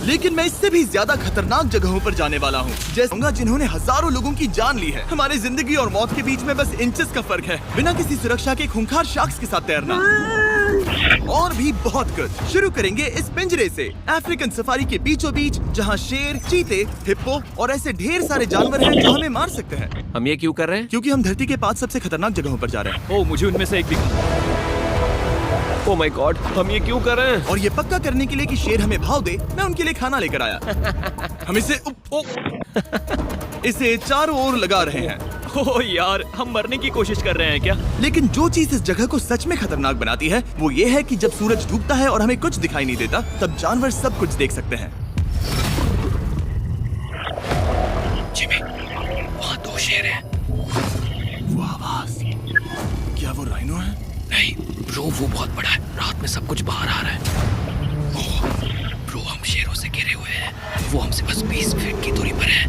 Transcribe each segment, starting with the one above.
लेकिन मैं इससे भी ज्यादा खतरनाक जगहों पर जाने वाला हूँ, जैसे जिन्होंने हजारों लोगों की जान ली है। हमारे जिंदगी और मौत के बीच में बस इंचेस का फर्क है। बिना किसी सुरक्षा के खूंखार शार्क्स के साथ तैरना और भी बहुत कुछ। शुरू करेंगे इस पिंजरे से, अफ्रीकन सफारी के बीचों बीच, जहाँ शेर, चीते, हिप्पो और ऐसे ढेर सारे जानवर हैं जो हमें मार सकते हैं। हम ये क्यों कर रहे हैं? क्योंकि हम धरती के 5 सबसे खतरनाक जगहों पर जा रहे हैं। ओह, मुझे उनमें से एक दिखा। ओह माय गॉड, हम ये क्यों कर रहे हैं? और ये पक्का करने के लिए कि शेर हमें भाव दे, मैं उनके लिए खाना लेकर आया। हम इसे चारों ओर लगा रहे हैं। ओह यार, हम मरने की कोशिश कर रहे हैं क्या? लेकिन जो चीज इस जगह को सच में खतरनाक बनाती है वो ये है कि जब सूरज डूबता है और हमें कुछ दिखाई नहीं देता, तब जानवर सब कुछ देख सकते हैं। जिमी, वहाँ 2 शेर हैं। वो आवाज, क्या वो राइनो है? नहीं ब्रो, वो बहुत बड़ा है। रात में सब कुछ बाहर आ रहा है। ओह ब्रो, हम शेरों से घिरे हुए हैं। वो हमसे बस 20 फीट की दूरी पर है।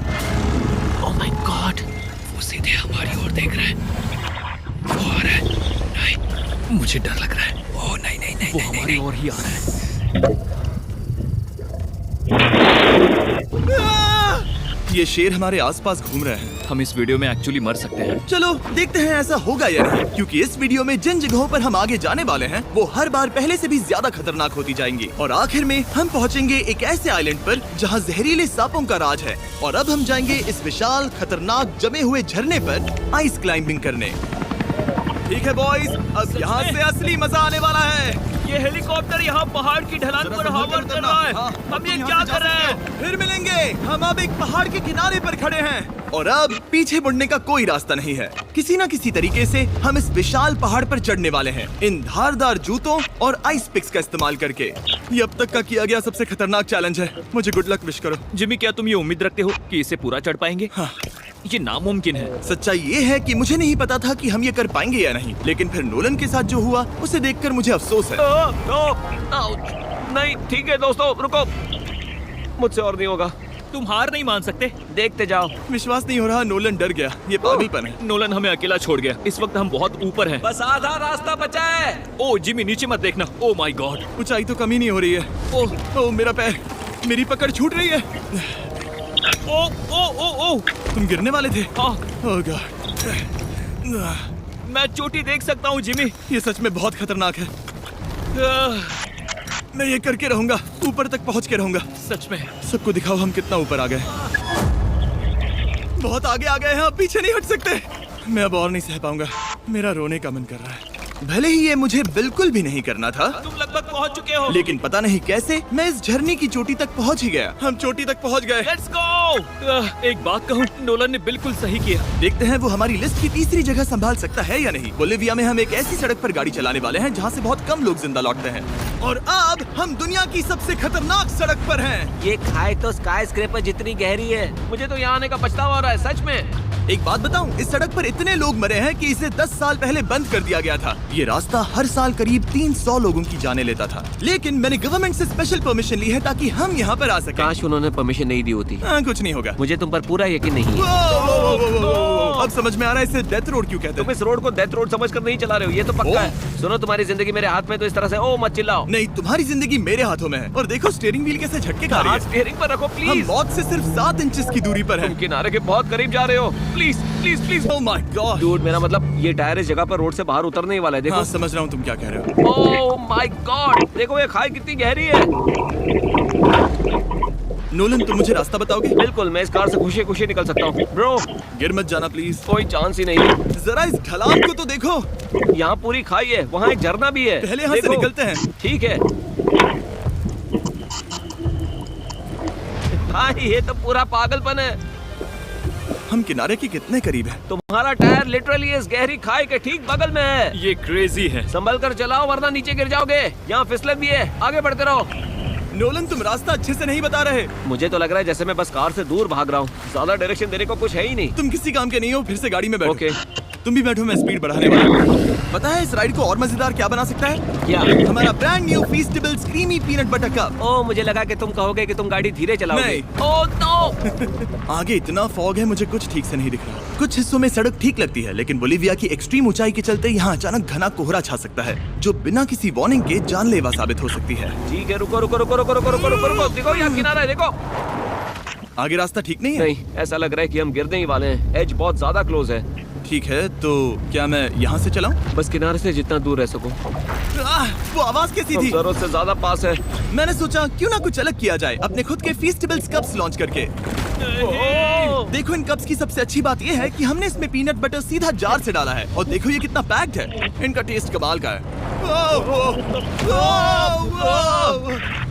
ओह माय गॉड, वो सीधे हमारी ओर देख रहा है। वो आ रहा है। नहीं, मुझे डर लग रहा है। ओह नहीं नहीं नहीं, वो नहीं, हमारी नहीं। ओर ही आ रहा है। ये शेर हमारे आसपास घूम रहे हैं। हम इस वीडियो में एक्चुअली मर सकते हैं। चलो देखते हैं ऐसा होगा या नहीं, क्योंकि इस वीडियो में जिन जगहों पर हम आगे जाने वाले हैं वो हर बार पहले से भी ज्यादा खतरनाक होती जाएंगी। और आखिर में हम पहुंचेंगे एक ऐसे आइलैंड पर जहां जहरीले सांपों का राज है। और अब हम जाएंगे इस विशाल खतरनाक जमे हुए झरने पर आइस क्लाइंबिंग करने। ठीक है बॉयज, अब यहाँ से असली मजा आने वाला है। ये हेलीकॉप्टर यहाँ पहाड़ की ढलान पर हवा कर रहा है। हम ये क्या कर रहे हैं? फिर मिलेंगे। हम अब एक पहाड़ के किनारे पर खड़े हैं और अब पीछे मुड़ने का कोई रास्ता नहीं है। किसी न किसी तरीके से हम इस विशाल पहाड़ पर चढ़ने वाले हैं, इन धारदार जूतों और आइस पिक्स का इस्तेमाल करके। ये अब तक का किया गया सबसे खतरनाक चैलेंज है। मुझे गुड लक विश करो। जिमी, क्या तुम ये उम्मीद रखते हो कि इसे पूरा चढ़ पाएंगे? हाँ। ये नामुमकिन है। सच्चाई ये है कि मुझे नहीं पता था कि हम ये कर पाएंगे या नहीं, लेकिन फिर नोलन के साथ जो हुआ उसे देखकर मुझे अफसोस है। नहीं ठीक है दोस्तों, रुको, मुझसे और नहीं होगा। तुम हार नहीं मान सकते। देखते जाओ। विश्वास नहीं हो रहा, नोलन डर गया। ये पागलपन है। नोलन हमें अकेला छोड़ गया। इस वक्त हम बहुत ऊपर हैं। बस आधा रास्ता बचा है। ओह जिमी, नीचे मत देखना। ओह माय गॉड, ऊंचाई तो कमी नहीं हो रही है। ओह मेरा पैर, मेरी पकड़ छूट रही है। ओह ओह ओह ओह, तुम गिरने वाले थे। हाँ, ओह गॉड, मैं चोटी देख सकता हूँ जिमी। ये सच में बहुत खतरनाक है। मैं ये करके रहूंगा, ऊपर तक पहुंच के रहूंगा। सच में। सबको दिखाओ हम कितना ऊपर आ गए। बहुत आगे आ गए हैं, अब पीछे नहीं हट सकते। मैं अब और नहीं सह पाऊंगा, मेरा रोने का मन कर रहा है। भले ही ये मुझे बिल्कुल भी नहीं करना था, तुम लगभग पहुंच चुके हो। लेकिन पता नहीं कैसे मैं इस झरने की चोटी तक पहुंच ही गया। हम चोटी तक पहुंच गए। Let's go. एक बात कहूँ, नोलन ने बिल्कुल सही किया। देखते हैं वो हमारी लिस्ट की तीसरी जगह संभाल सकता है या नहीं। बोलिविया में हम एक ऐसी सड़क पर गाड़ी चलाने वाले हैं जहाँ से बहुत कम लोग जिंदा लौटते हैं। और अब हम दुनिया की सबसे खतरनाक सड़क पर हैं। ये खाई तो स्काई स्क्रैपर जितनी गहरी है। मुझे तो यहाँ आने का पछतावा हो रहा है, सच में। एक बात बताऊं, इस सड़क पर इतने लोग मरे हैं कि इसे 10 साल पहले बंद कर दिया गया था। ये रास्ता हर साल करीब 300 लोगों की जाने लेता था, लेकिन मैंने गवर्नमेंट से स्पेशल परमिशन ली है ताकि हम यहाँ पर आ सकें। काश उन्होंने परमिशन नहीं दी होती। कुछ नहीं होगा। मुझे तुम पर पूरा यकीन नहीं है। अब समझ में आ रहा है इसे डेथ रोड क्यों कहते तुम हैं। इस रोड को डेथ रोड समझकर नहीं चला रहे हो, ये तो पक्का है। सुनो, तुम्हारी जिंदगी मेरे हाथ में, तो इस तरह से ओ मत चिल्लाओ। नहीं, तुम्हारी जिंदगी मेरे हाथों में है। और देखो स्टीयरिंग व्हील कैसे झटके खा रही हाथ है। स्टीयरिंग पर रखो हम प्लीज। मौत से सिर्फ 7 इंचेस की दूरी पर तुम हैं। किनारे के बहुत करीब जा रहे हो। Please please please. Oh my God. Dude, मेरा मतलब ये टायर इस जगह पर रोड से बाहर उतरने ही वाला है। देखो। हाँ, समझ रहा हूँ तुम क्या कह रहे हो। ओह माय गॉड, देखो ये खाई कितनी गहरी है। नोलन, तुम मुझे रास्ता बताओगे? बिल्कुल, मैं इस कार से खुशी खुशी निकल सकता हूँ। ब्रो, गिर मत जाना प्लीज। कोई चांस ही नहीं। जरा इस ढलान को तो देखो। यहाँ पूरी खाई है, वहाँ एक झरना भी है। पहले यहाँ से देखो। निकलते हैं। ठीक है। भाई ये तो पूरा पागलपन है। हम किनारे के कितने करीब हैं? तुम्हारा टायर लिटरली इस गहरी खाई के ठीक बगल में है। ये क्रेजी है। संभल कर चलाओ वरना नीचे गिर जाओगे। यहाँ फिसलन भी है, आगे बढ़ते रहो। नोलन, तुम रास्ता अच्छे से नहीं बता रहे। मुझे तो लग रहा है जैसे मैं बस कार से दूर भाग रहा हूँ। ज्यादा डायरेक्शन देने को कुछ है ही नहीं। तुम किसी काम के नहीं हो, फिर से गाड़ी में बैठो। ओके। तुम भी बैठो, मैं स्पीड बढ़ाने वाला हूँ। पता है इस राइड को और मजेदार क्या बना सकता है? क्या? हमारा brand new Feastable creamy peanut butter cup. ओ, मुझे लगा कि तुम कहोगे कि तुम गाड़ी धीरे चलाओगे। नहीं। Oh no! आगे इतना फॉग है, मुझे कुछ ठीक से नहीं दिख रहा। कुछ हिस्सों में सड़क ठीक लगती है, लेकिन बोलीविया की एक्सट्रीम ऊंचाई के चलते यहाँ अचानक घना कोहरा छा सकता है, जो बिना किसी वार्निंग के जानलेवा साबित हो सकती है। ठीक है, रुको रुको रुको रुको रुको रुको रुको रुको, देखो यहाँ किनारा है, देखो। आगे रास्ता ठीक नहीं है? नहीं, ऐसा लग रहा है कि हम गिरने ही वाले हैं। एज बहुत ज्यादा क्लोज है। ठीक है, तो क्या मैं यहाँ से चलाऊं? बस किनारे से जितना दूर रह सको। वो आवाज कैसी हम थी? जरूरत से ज्यादा पास है। मैंने सोचा क्यों ना कुछ अलग किया जाए, अपने खुद के फीस्टेबल्स कप्स लॉन्च करके। देखो इन कप्स की सबसे अच्छी बात ये है कि हमने इसमें पीनट बटर सीधा जार से डाला है, और देखो ये कितना पैक्ड है। इनका टेस्ट कमाल का है।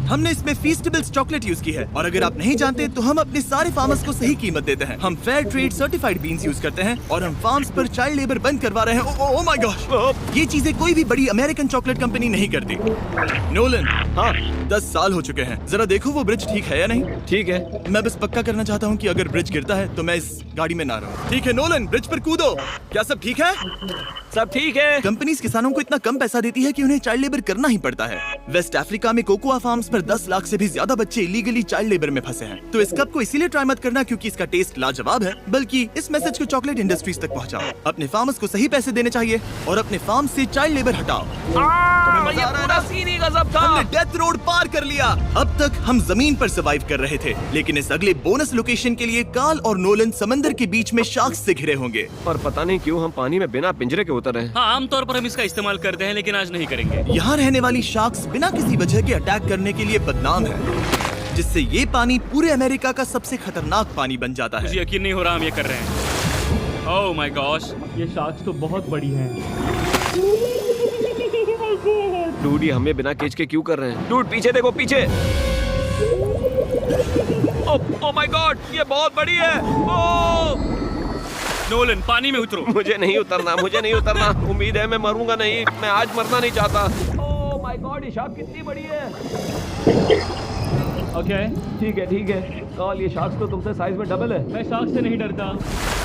हमने इसमें फीस्टेबल्स चॉकलेट यूज की है, और अगर आप नहीं जानते तो हम अपने सारे फार्मर्स को सही कीमत देते हैं। हम fair trade certified beans use करते हैं, और हम फार्म्स पर चाइल्ड लेबर बंद करवा रहे हैं। ओह माय गॉश, ये चीजें कोई भी बड़ी अमेरिकन चॉकलेट कंपनी नहीं करती। नोलन, हाँ 10 साल हो चुके हैं, जरा देखो वो ब्रिज ठीक है या नहीं। ठीक है। मैं बस पक्का करना चाहता हूँ कि अगर ब्रिज गिरता है तो मैं इस गाड़ी में ना रहूं। ठीक है नोलन, ब्रिज पर कूदो। क्या सब ठीक है? सब ठीक है। कंपनीज किसानों को इतना कम पैसा देती है कि उन्हें चाइल्ड लेबर करना ही पड़ता है। वेस्ट अफ्रीका में कोकोआ फार्म्स पर 10 लाख से भी ज्यादा बच्चे इलीगली चाइल्ड लेबर में फंसे हैं। तो इस कप को इसीलिए ट्राई मत करना क्योंकि इसका टेस्ट लाजवाब है, बल्कि इस मैसेज को चॉकलेट इंडस्ट्रीज तक पहुंचाओ। अपने फार्मर्स को सही पैसे देने चाहिए और अपने फार्म से चाइल्ड लेबर हटाओ। ये पूरा सीन ही गजब था। हमने डेथ रोड पार कर लिया। अब तक हम जमीन पर सर्वाइव कर रहे थे, लेकिन इस अगले बोनस लोकेशन के लिए कार्ल और नोलन समंदर के बीच में शार्क्स से घिरे होंगे। और पता नहीं क्यों हम पानी में बिना पिंजरे के उतर रहे हैं। हाँ, आमतौर पर हम इसका इस्तेमाल करते हैं, लेकिन आज नहीं करेंगे। यहाँ रहने वाली शार्क्स बिना किसी वजह के अटैक करने के लिए बदनाम है, जिससे ये पानी पूरे अमेरिका का सबसे खतरनाक पानी बन जाता मुझे है। यकीन नहीं हो रहा हम ये कर रहे हैं। ओह माय गॉश, ये शार्क्स तो बहुत बड़ी हैं। डूड, ये हमें बिना केज के क्यों कर रहे हैं? डूड पीछे देखो, पीछे। ओह माय गॉड, ये बहुत बड़ी है। ओह नोलन, पानी में उतरो। मुझे नहीं उतरना, मुझे नहीं उतरना। उम्मीद है मैं मरूंगा नहीं। मैं आज मरना नहीं चाहता। ओह माय गॉड, ये शार्क कितनी बड़ी है। ओके, ठीक है ठीक है। कॉल, ये शार्क तो तुमसे साइज में डबल है। मैं शार्क से नहीं डरता,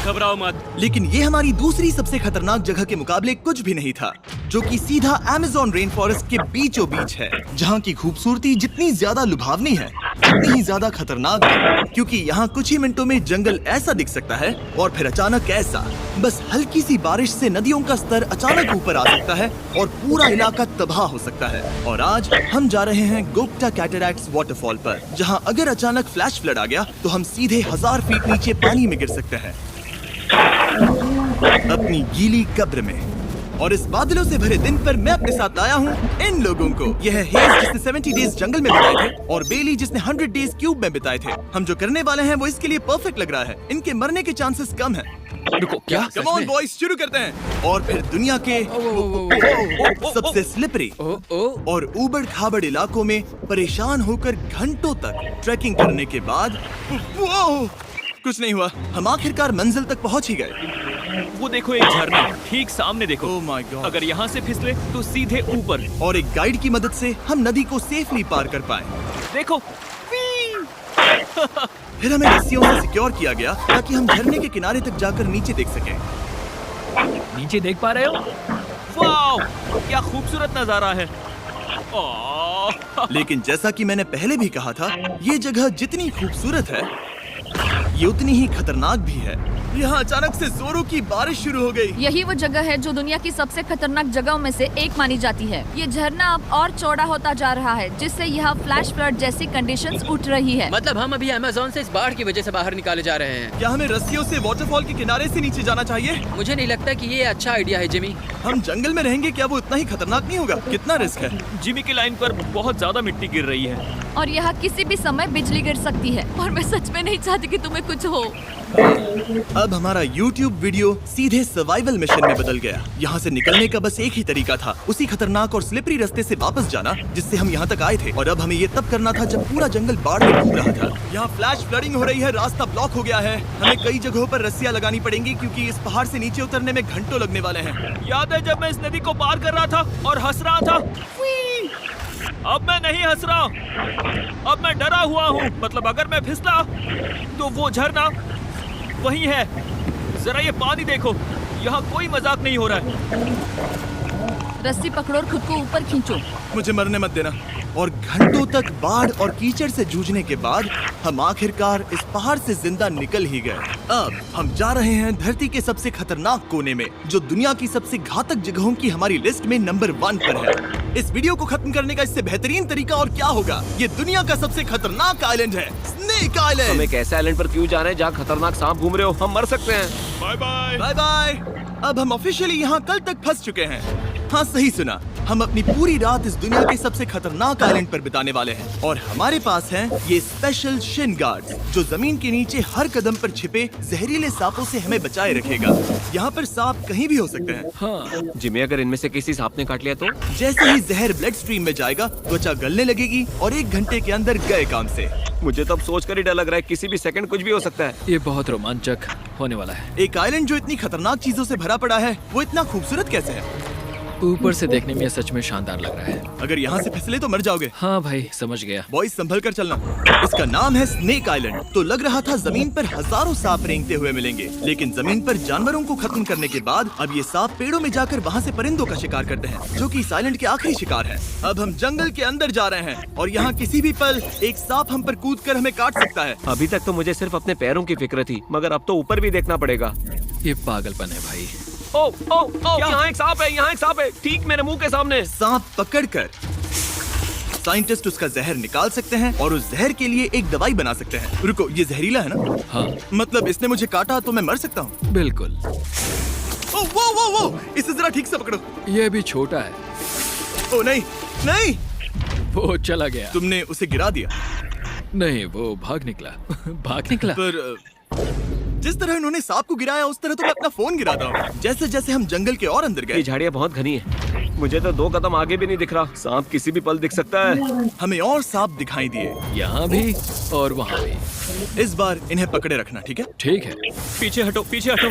घबराओ मत। लेकिन ये हमारी दूसरी सबसे खतरनाक जगह के मुकाबले कुछ भी नहीं था, जो कि सीधा अमेज़न रेन फॉरेस्ट के बीचों बीच है, जहाँ की खूबसूरती जितनी ज्यादा लुभावनी है उतनी ही ज्यादा खतरनाक है, क्योंकि यहाँ कुछ ही मिनटों में जंगल ऐसा दिख सकता है और फिर अचानक ऐसा। बस हल्की सी बारिश से नदियों का स्तर अचानक ऊपर आ सकता है और पूरा इलाका तबाह हो सकता है। और आज हम जा रहे हैं गोक्टा कैटरैक्ट्स वाटरफॉल पर, जहाँ अगर अचानक फ्लैश फ्लड आ गया तो हम सीधे 1000 फीट नीचे पानी में गिर सकते हैं, अपनी गीली कब्र में। और इस बादलों से भरे दिन पर मैं अपने साथ लाया हूँ इन लोगों को। यह है हेज जिसने 70 डेज जंगल में बिताए थे, और बेली जिसने 100 डेज क्यूब में बिताए थे। हम जो करने वाले हैं वो इसके लिए परफेक्ट लग रहा है। इनके मरने के चांसेस कम हैं। रुको, क्या? कम ऑन बॉयज, शुरू करते हैं। और फिर दुनिया के सबसे स्लिपरी और ऊबड़ खाबड़ इलाकों में परेशान होकर घंटों तक ट्रैकिंग करने के बाद कुछ नहीं हुआ। हम आखिरकार मंजिल तक पहुंच ही गए। वो देखो, एक झरना ठीक सामने देखो। ओह माय गॉड, अगर यहाँ से फिसले तो सीधे ऊपर। और एक गाइड की मदद से हम नदी को सेफली पार कर पाए। देखो। फिर हमें रस्सियों से सिक्योर किया गया ताकि हम झरने के किनारे तक जाकर नीचे देख सकें। नीचे देख पा रहे हो? वाओ, क्या खूबसूरत नजारा है। ओह। लेकिन जैसा कि मैंने पहले भी कहा था, ये जगह जितनी खूबसूरत है ये उतनी ही खतरनाक भी है। यहाँ अचानक से जोरों की बारिश शुरू हो गई। यही वो जगह है जो दुनिया की सबसे खतरनाक जगहों में से एक मानी जाती है। ये झरना अब और चौड़ा होता जा रहा है, जिससे यहाँ फ्लैश फ्लड जैसी कंडीशंस उठ रही है। मतलब हम अभी अमेज़न से इस बाढ़ की वजह से बाहर निकाले जा रहे हैं। क्या हमें रस्सियों से वाटरफॉल के किनारे से नीचे जाना चाहिए? मुझे नहीं लगता कि ये अच्छा आइडिया है जिमी। हम जंगल में रहेंगे, क्या वो उतना ही खतरनाक नहीं होगा? कितना रिस्क है। जिमी की लाइन पर बहुत ज्यादा मिट्टी गिर रही है, और यहाँ किसी भी समय बिजली गिर सकती है, और मैं सच में नहीं चाहती कि तुम्हें कुछ हो। अब हमारा YouTube वीडियो सीधे सर्वाइवल मिशन में बदल गया। यहाँ से निकलने का बस एक ही तरीका था, उसी खतरनाक और स्लिपरी रास्ते से वापस जाना जिससे हम यहाँ तक आए थे। और अब हमें ये तब करना था जब पूरा जंगल बाढ़ में डूब रहा था। यहाँ फ्लैश फ्लडिंग हो रही है, रास्ता ब्लॉक हो गया है। हमें कई जगहों पर रस्सियाँ लगानी पड़ेंगी क्योंकि इस पहाड़ से नीचे उतरने में घंटों लगने वाले हैं। याद है जब मैं इस नदी को पार कर रहा था और हंस रहा था? अब मैं नहीं हंस रहा, अब मैं डरा हुआ हूँ। मतलब अगर मैं फिसला तो वो झरना वही है। जरा ये पानी देखो, यहाँ कोई मजाक नहीं हो रहा है। रस्सी पकड़ो और खुद को ऊपर खींचो। मुझे मरने मत देना। और घंटों तक बाढ़ और कीचड़ से जूझने के बाद हम आखिरकार इस पहाड़ से जिंदा निकल ही गए। अब हम जा रहे हैं धरती के सबसे खतरनाक कोने में, जो दुनिया की सबसे घातक जगहों की हमारी लिस्ट में नंबर 1 पर है। इस वीडियो को खत्म करने का इससे बेहतरीन तरीका और क्या होगा। ये दुनिया का सबसे खतरनाक आइलैंड है, स्नेक हम आइलैंड। एक ऐसे आइलैंड पर क्यों जा रहे हैं जहाँ खतरनाक सांप घूम रहे हो? हम मर सकते हैं। Bye bye. Bye bye. अब हम ऑफिशियली यहाँ कल तक फंस चुके हैं। हाँ, सही सुना। हम अपनी पूरी रात इस दुनिया के सबसे खतरनाक आइलैंड पर बिताने वाले हैं और हमारे पास हैं ये स्पेशल शिन गार्ड्स, जो जमीन के नीचे हर कदम पर छिपे जहरीले सांपों से हमें बचाए रखेगा। यहाँ पर सांप कहीं भी हो सकते हैं। हाँ, जिमी, अगर इनमें से किसी सांप ने काट लिया तो? जैसे ही जहर ब्लड स्ट्रीम में जाएगा, त्वचा गलने लगेगी और 1 घंटे के अंदर गए काम से। मुझे तो अब सोचकर ही डर लग रहा है, किसी भी सेकंड कुछ भी हो सकता है। ये बहुत रोमांचक होने वाला है। एक आइलैंड जो इतनी खतरनाक चीजों से भरा पड़ा है, वो इतना खूबसूरत कैसे है? ऊपर से देखने में ये सच में शानदार लग रहा है। अगर यहाँ से फिसले तो मर जाओगे। हाँ भाई, समझ गया। बॉयज, संभल कर चलना। इसका नाम है स्नेक आइलैंड। तो लग रहा था जमीन पर हजारों सांप रेंगते हुए मिलेंगे, लेकिन जमीन पर जानवरों को खत्म करने के बाद अब ये सांप पेड़ों में जाकर वहाँ से परिंदों का शिकार करते हैं, जो कि इस आइलैंड के आखिरी शिकार है। अब हम जंगल के अंदर जा रहे हैं और यहाँ किसी भी पल एक सांप हम पर कूद कर हमें काट सकता है। अभी तक तो मुझे सिर्फ अपने पैरों की फिक्र थी, मगर अब तो ऊपर भी देखना पड़ेगा। ये पागलपन है भाई। ओ ओ ओ, यहाँ एक सांप है, यहाँ एक सांप है, ठीक मेरे मुंह के सामने। सांप पकड़कर साइंटिस्ट उसका जहर निकाल सकते हैं और उस जहर के लिए एक दवाई बना सकते हैं। रुको, ये जहरीला है ना? हाँ, मतलब इसने मुझे काटा तो मैं मर सकता हूँ? बिल्कुल। ओ, वो, इसे जरा ठीक से पकड़ो। ये भी छोटा है। ओ नहीं, नहीं, वो चला गया। तुमने उसे गिरा दिया। नहीं, वो भाग निकला। भाग निकला। पर जिस तरह इन्होंने सांप को गिराया, उस तरह तो मैं अपना फोन गिराता हूँ। जैसे जैसे हम जंगल के और अंदर ये गए, झाड़ियाँ बहुत घनी है, मुझे तो 2 कदम आगे भी नहीं दिख रहा। सांप किसी भी पल दिख सकता है। हमें और सांप दिखाई दिए। यहाँ भी और वहाँ भी। इस बार इन्हें पकड़े रखना, ठीक है? ठीक है। पीछे हटो, पीछे हटो।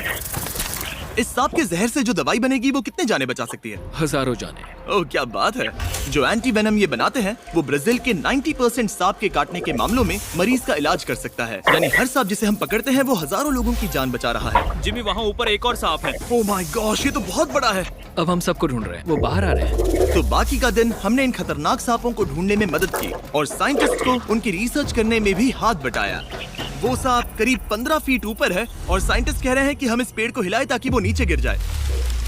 इस सांप के जहर से जो दवाई बनेगी, वो कितने जाने बचा सकती है? हजारों जाने। ओह, क्या बात है। जो एंटी वेनम ये बनाते हैं, वो ब्राजील के 90% सांप के काटने के मामलों में मरीज का इलाज कर सकता है। यानी हर सांप जिसे हम पकड़ते हैं, वो हजारों लोगों की जान बचा रहा है। जिमी, वहाँ ऊपर एक और सांप है। ओह माय गॉश, ये तो बहुत बड़ा है। अब हम सबको ढूंढ रहे हैं। वो बाहर आ रहे हैं। तो बाकी का दिन हमने इन खतरनाक सांपों को ढूंढने में मदद की और साइंटिस्ट को उनकी रिसर्च करने में भी हाथ बटाया। वो सांप करीब 15 फीट ऊपर है और साइंटिस्ट कह रहे हैं कि हम इस पेड़ को हिलाएं ताकि वो नीचे गिर जाए।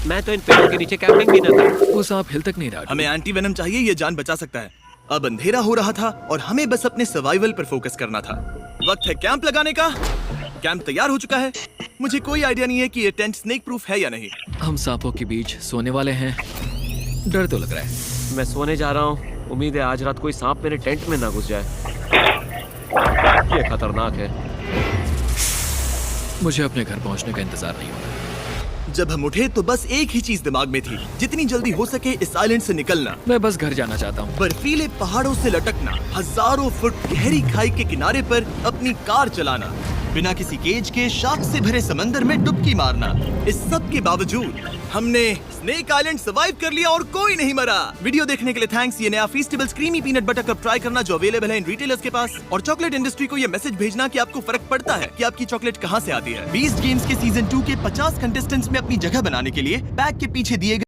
मैं तो इन पेड़ों के नीचे कैंपिंग भी न करूं। वो सांप हिल तक नहीं रहा। हमें एंटी वेनम चाहिए, ये जान बचा सकता है। अब अंधेरा हो रहा था और हमें बस अपने सर्वाइवल पर फोकस करना था। वक्त है कैंप लगाने का। कैंप तैयार हो चुका है। मुझे कोई आइडिया नहीं है कि ये टेंट स्नेक प्रूफ है या नहीं। हम सांपों के बीच सोने वाले हैं। डर तो लग रहा है। मैं सोने जा रहा हूँ। उम्मीद है आज रात कोई सांप मेरे टेंट में ना घुस जाए। ये खतरनाक है। मुझे अपने घर पहुंचने का इंतजार नहीं हो रहा। जब हम उठे तो बस एक ही चीज दिमाग में थी, जितनी जल्दी हो सके इस आइलैंड से निकलना। मैं बस घर जाना चाहता हूँ। बर्फीले पहाड़ों से लटकना, हजारों फुट गहरी खाई के किनारे पर अपनी कार चलाना, बिना किसी केज के शार्क से भरे समंदर में डुबकी मारना। इस सब के बावजूद हमने स्नेक आइलैंड सर्वाइव कर लिया और कोई नहीं मरा। वीडियो देखने के लिए थैंक्स। ये नया Feastable creamy peanut butter cup try करना, जो अवेलेबल है इन रिटेलर्स के पास। और चॉकलेट इंडस्ट्री को ये मैसेज भेजना कि आपको फर्क पड़ता है कि आपकी चॉकलेट कहाँ से आती है। बीस्ट गेम्स के सीजन 2 के 50 कंटेस्टेंट्स में अपनी जगह बनाने के लिए पैक के पीछे दिए गए